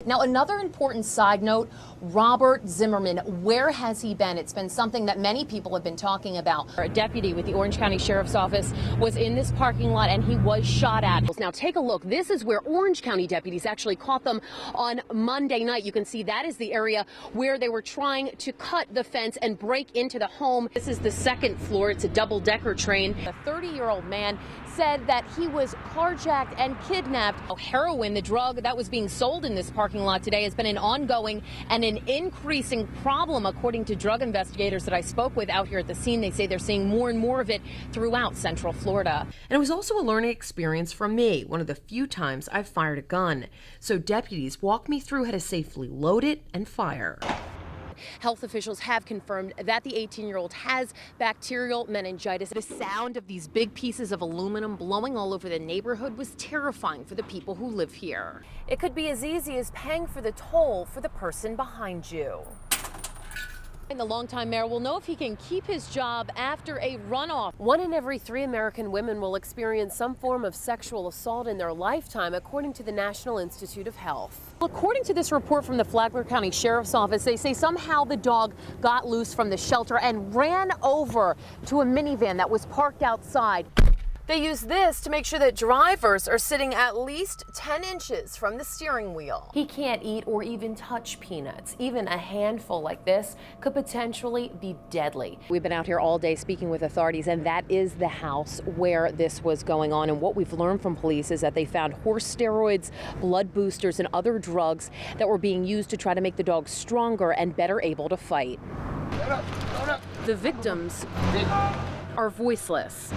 Now, another important side note, Robert Zimmerman, where has he been? It's been something that many people have been talking about. A deputy with the Orange County Sheriff's Office was in this parking lot and he was shot at. Now, take a look. This is where Orange County deputies actually caught them on Monday night. You can see that is the area where they were trying to cut the fence and break into the home. This is the second floor. It's a double-decker train. A 30-year-old man said that he was carjacked and kidnapped. Heroin, the drug that was being sold in this parking lot today, has been an ongoing and an increasing problem, according to drug investigators that I spoke with out here at the scene. They say they're seeing more and more of it throughout Central Florida. And it was also a learning experience for me, one of the few times I've fired a gun. So deputies walked me through how to safely load it and fire. Health officials have confirmed that the 18-year-old has bacterial meningitis. The sound of these big pieces of aluminum blowing all over the neighborhood was terrifying for the people who live here. It could be as easy as paying for the toll for the person behind you. And the longtime mayor will know if he can keep his job after a runoff. 1 in every 3 American women will experience some form of sexual assault in their lifetime, according to the National Institute of Health. According to this report from the Flagler County Sheriff's Office, they say somehow the dog got loose from the shelter and ran over to a minivan that was parked outside. They use this to make sure that drivers are sitting at least 10 inches from the steering wheel. He can't eat or even touch peanuts. Even a handful like this could potentially be deadly. We've been out here all day speaking with authorities, and that is the house where this was going on. And what we've learned from police is that they found horse steroids, blood boosters, and other drugs that were being used to try to make the dog stronger and better able to fight. The victims are voiceless.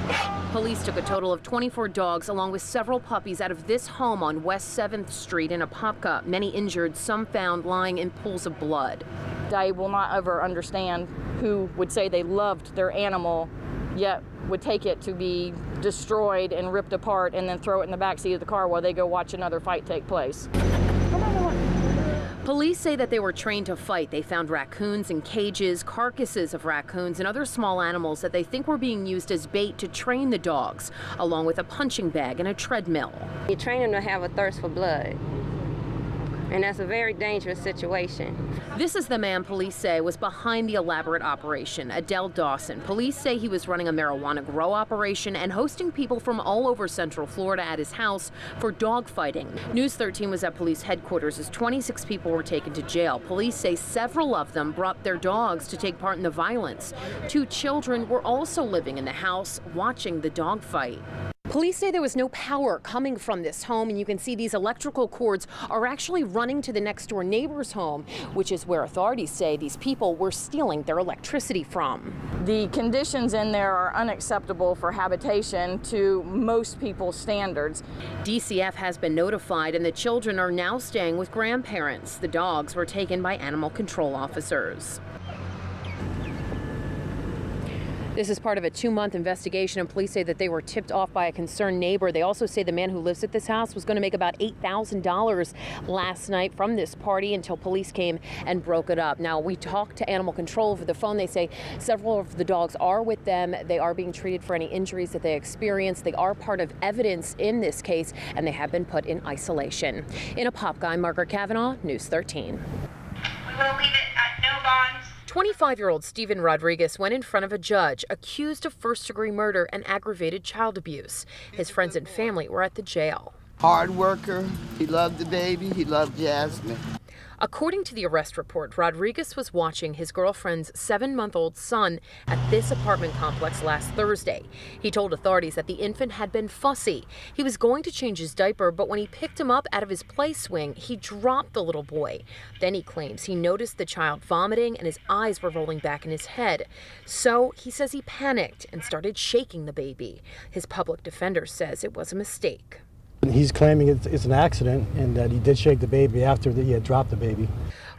Police took a total of 24 dogs along with several puppies out of this home on West 7th Street in Apopka. Many injured, some found lying in pools of blood. I will not ever understand who would say they loved their animal, yet would take it to be destroyed and ripped apart and then throw it in the backseat of the car while they go watch another fight take place. Police say that they were trained to fight. They found raccoons in cages, carcasses of raccoons, and other small animals that they think were being used as bait to train the dogs, along with a punching bag and a treadmill. You train them to have a thirst for blood, and that's a very dangerous situation. This is the man police say was behind the elaborate operation, Adele Dawson. Police say he was running a marijuana grow operation and hosting people from all over Central Florida at his house for dog fighting. News 13 was at police headquarters as 26 people were taken to jail. Police say several of them brought their dogs to take part in the violence. 2 children were also living in the house watching the dog fight. Police say there was no power coming from this home, and you can see these electrical cords are actually running to the next door neighbor's home, which is where authorities say these people were stealing their electricity from. The conditions in there are unacceptable for habitation to most people's standards. DCF has been notified, and the children are now staying with grandparents. The dogs were taken by animal control officers. This is part of a 2-month investigation, and police say that they were tipped off by a concerned neighbor. They also say the man who lives at this house was going to make about $8,000 last night from this party until police came and broke it up. Now, we talked to animal control over the phone. They say several of the dogs are with them. They are being treated for any injuries that they experienced. They are part of evidence in this case, and they have been put in isolation. In Apopka, I'm Margaret Kavanagh, News 13. We will leave it at no bonds. 25-year-old Stephen Rodriguez went in front of a judge accused of first-degree murder and aggravated child abuse. His friends and family were at the jail. Hard worker. He loved the baby. He loved Jasmine. According to the arrest report, Rodriguez was watching his girlfriend's 7-month-old son at this apartment complex last Thursday. He told authorities that the infant had been fussy. He was going to change his diaper, but when he picked him up out of his play swing, he dropped the little boy. Then he claims he noticed the child vomiting and his eyes were rolling back in his head. So he says he panicked and started shaking the baby. His public defender says it was a mistake. He's claiming it's an accident and that he did shake the baby after he had dropped the baby.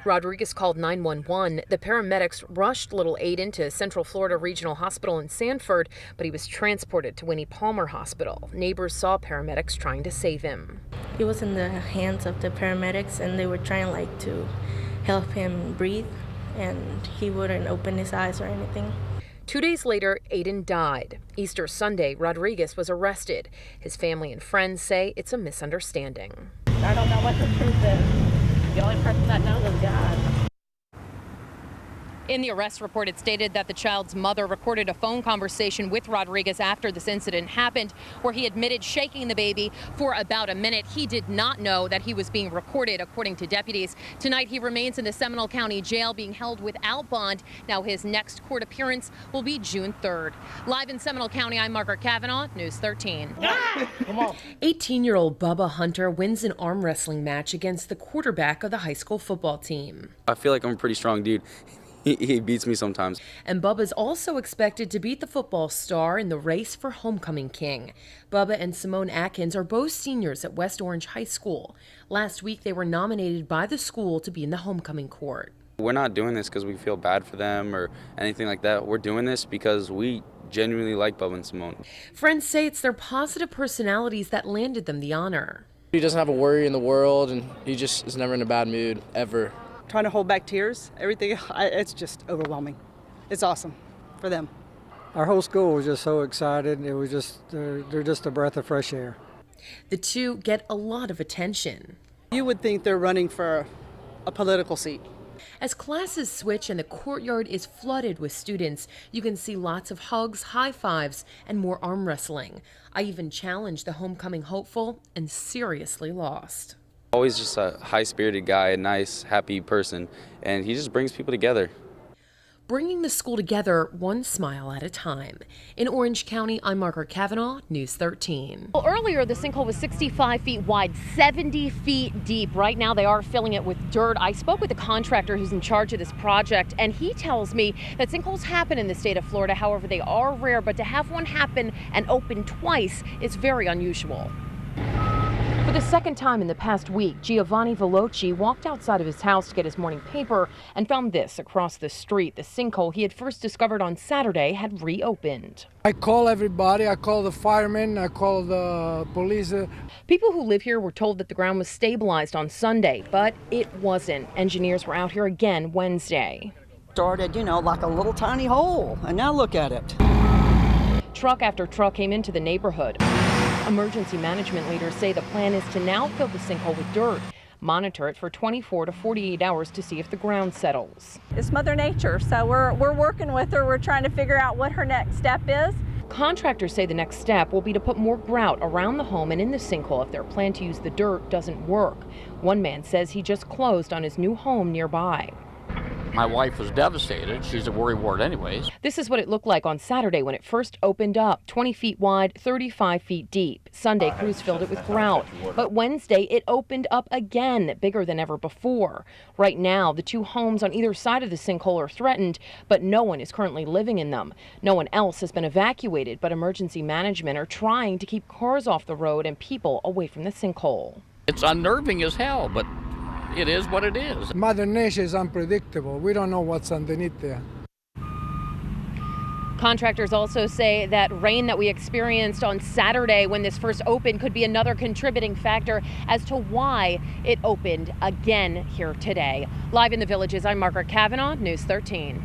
Rodriguez called 911. The paramedics rushed little Aiden to Central Florida Regional Hospital in Sanford, but he was transported to Winnie Palmer Hospital. Neighbors saw paramedics trying to save him. He was in the hands of the paramedics, and they were trying to help him breathe, and he wouldn't open his eyes or anything. 2 days later, Aiden died. Easter Sunday, Rodriguez was arrested. His family and friends say it's a misunderstanding. I don't know what the truth is. In the arrest report, it stated that the child's mother recorded a phone conversation with Rodriguez after this incident happened, where he admitted shaking the baby for about a minute. He did not know that he was being recorded, according to deputies. Tonight, he remains in the Seminole County Jail being held without bond. Now his next court appearance will be June 3rd. Live in Seminole County, I'm Margaret Kavanagh, News 13. 18-year-old Bubba Hunter wins an arm wrestling match against the quarterback of the high school football team. I feel like I'm a pretty strong dude. He beats me sometimes. And Bubba's also expected to beat the football star in the race for Homecoming King. Bubba and Simone Atkins are both seniors at West Orange High School. Last week, they were nominated by the school to be in the homecoming court. We're not doing this because we feel bad for them or anything like that. We're doing this because we genuinely like Bubba and Simone. Friends say it's their positive personalities that landed them the honor. He doesn't have a worry in the world, and he just is never in a bad mood, ever. Trying to hold back tears, everything, it's just overwhelming. It's awesome for them. Our whole school was just so excited. It was just, they're just a breath of fresh air. The two get a lot of attention. You would think they're running for a political seat. As classes switch and the courtyard is flooded with students, you can see lots of hugs, high fives, and more arm wrestling. I even challenged the homecoming hopeful and seriously lost. Always just a high-spirited guy, a nice, happy person, and he just brings people together. Bringing the school together one smile at a time. In Orange County, I'm Margaret Kavanagh, News 13. Well, earlier, the sinkhole was 65 feet wide, 70 feet deep. Right now, they are filling it with dirt. I spoke with the contractor who's in charge of this project, and he tells me that sinkholes happen in the state of Florida. However, they are rare, but to have one happen and open twice is very unusual. For the second time in the past week, Giovanni Veloci walked outside of his house to get his morning paper and found this across the street. The sinkhole he had first discovered on Saturday had reopened. I call everybody. I call the firemen. I call the police. People who live here were told that the ground was stabilized on Sunday, but it wasn't. Engineers were out here again Wednesday. Started, like a little tiny hole, and now look at it. Truck after truck came into the neighborhood. Emergency management leaders say the plan is to now fill the sinkhole with dirt, monitor it for 24 to 48 hours to see if the ground settles. It's Mother Nature, so we're working with her. We're trying to figure out what her next step is. Contractors say the next step will be to put more grout around the home and in the sinkhole if their plan to use the dirt doesn't work. One man says he just closed on his new home nearby. My wife was devastated. She's a worry ward anyways. This is what it looked like on Saturday when it first opened up, 20 feet wide, 35 feet deep. Sunday, crews filled it with grout. But Wednesday, it opened up again, bigger than ever before. Right now, the two homes on either side of the sinkhole are threatened, but no one is currently living in them. No one else has been evacuated, but emergency management are trying to keep cars off the road and people away from the sinkhole. It's unnerving as hell, but it is what it is. Mother Nature is unpredictable. We don't know what's underneath there. Contractors also say that rain that we experienced on Saturday when this first opened could be another contributing factor as to why it opened again here today. Live in the Villages, I'm Margaret Kavanagh, News 13.